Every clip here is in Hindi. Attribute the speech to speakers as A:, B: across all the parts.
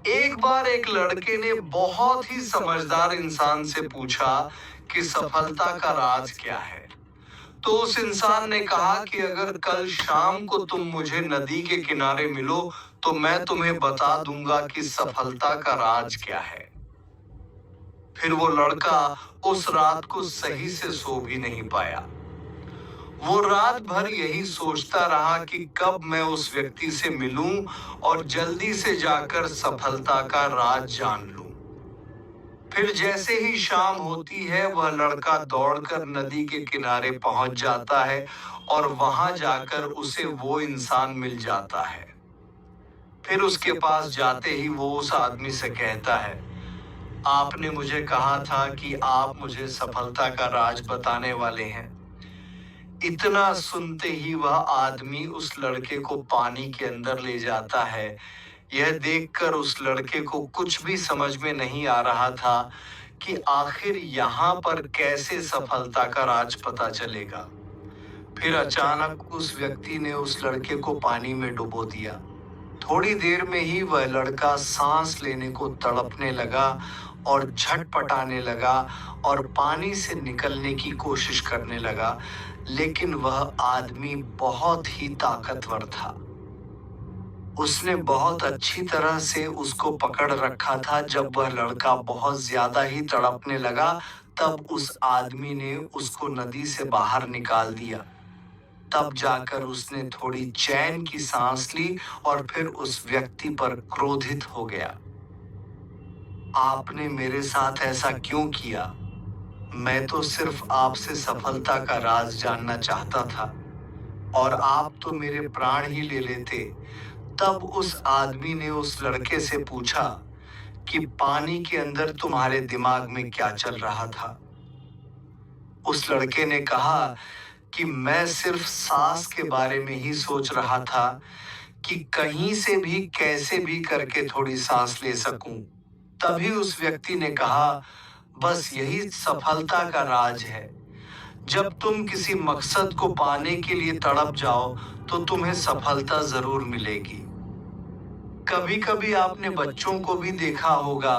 A: एक बार एक लड़के ने बहुत ही समझदार इंसान से पूछा कि सफलता का राज क्या है। तो उस इंसान ने कहा कि अगर कल शाम को तुम मुझे नदी के किनारे मिलो तो मैं तुम्हें बता दूंगा कि सफलता का राज क्या है। फिर वो लड़का उस रात को सही से सो भी नहीं पाया। वो रात भर यही सोचता रहा कि कब मैं उस व्यक्ति से मिलूं और जल्दी से जाकर सफलता का राज जान लूं। फिर जैसे ही शाम होती है वह लड़का दौड़कर नदी के किनारे पहुंच जाता है और वहां जाकर उसे वो इंसान मिल जाता है। फिर उसके पास जाते ही वो उस आदमी से कहता है, आपने मुझे कहा था कि आप मुझे सफलता का राज बताने वाले हैं। इतना सुनते ही वह आदमी उस लड़के को पानी के अंदर ले जाता है। यह देखकर उस लड़के को कुछ भी समझ में नहीं आ रहा था कि आखिर यहाँ पर कैसे सफलता का राज पता चलेगा। फिर अचानक उस व्यक्ति ने उस लड़के को पानी में डुबो दिया। थोड़ी देर में ही वह लड़का सांस लेने को तड़पने लगा और झटपटाने लगा और पानी से निकलने की कोशिश करने लगा, लेकिन वह आदमी बहुत ही ताकतवर था। उसने बहुत अच्छी तरह से उसको पकड़ रखा था। जब वह लड़का बहुत ज्यादा ही तड़पने लगा, तब उस आदमी ने उसको नदी से बाहर निकाल दिया। तब जाकर उसने थोड़ी चैन की सांस ली और फिर उस व्यक्ति पर क्रोधित हो गया। आपने मेरे साथ ऐसा क्यों किया? मैं तो सिर्फ आपसे सफलता का राज जानना चाहता था और आप तो मेरे प्राण ही ले लेते। तब उस आदमी ने उस लड़के से पूछा कि पानी के अंदर तुम्हारे दिमाग में क्या चल रहा था? उस लड़के ने कहा कि मैं सिर्फ सांस के बारे में ही सोच रहा था कि कहीं से भी कैसे भी करके थोड़ी सांस ले सकूं। तभी उस व्यक्ति ने कहा, बस यही सफलता का राज है। जब तुम किसी मकसद को पाने के लिए तड़प जाओ तो तुम्हें सफलता जरूर मिलेगी। कभी कभी आपने बच्चों को भी देखा होगा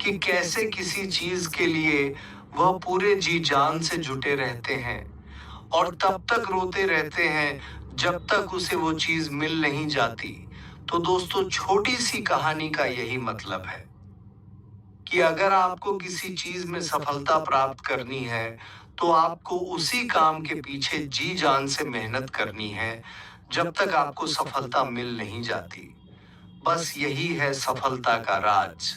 A: कि कैसे किसी चीज के लिए वह पूरे जी जान से जुटे रहते हैं और तब तक रोते रहते हैं जब तक उसे वो चीज मिल नहीं जाती। तो दोस्तों, छोटी सी कहानी का यही मतलब है कि अगर आपको किसी चीज में सफलता प्राप्त करनी है तो आपको उसी काम के पीछे जी जान से मेहनत करनी है जब तक आपको सफलता मिल नहीं जाती। बस यही है सफलता का राज।